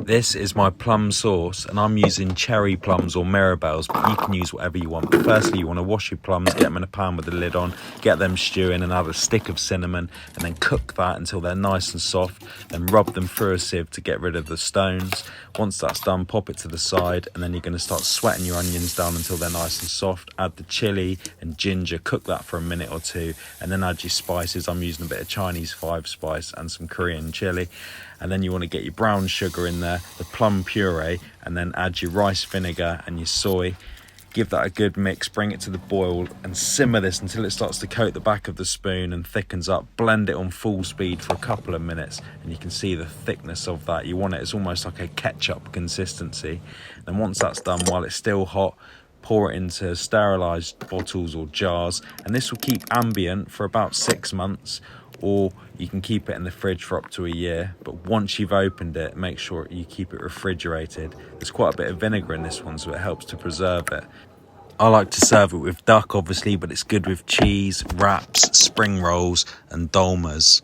This is my plum sauce, and I'm using cherry plums or mirabelles, but you can use whatever you want. But firstly, you want to wash your plums, get them in a pan with the lid on, get them stewing, and add a stick of cinnamon, and then cook that until they're nice and soft. Then rub them through a sieve to get rid of the stones. Once that's done, pop it to the side, and then you're going to start sweating your onions down until they're nice and soft. Add the chilli and ginger, cook that for a minute or two, and then add your spices. I'm using a bit of Chinese 5 spice and some Korean chilli. And then you want to get your brown sugar in there, the plum puree, and then add your rice vinegar and your soy. Give that a good mix, bring it to the boil, and simmer this until it starts to coat the back of the spoon and thickens up. Blend it on full speed for a couple of minutes, and you can see the thickness of that. You want it, it's almost like a ketchup consistency. And once that's done, while it's still hot, pour it into sterilised bottles or jars, and this will keep ambient for about 6 months, or you can keep it in the fridge for up to a year. But once you've opened it, make sure you keep it refrigerated. There's quite a bit of vinegar in this one, so it helps to preserve it. I like to serve it with duck, obviously, but it's good with cheese, wraps, spring rolls and dolmas.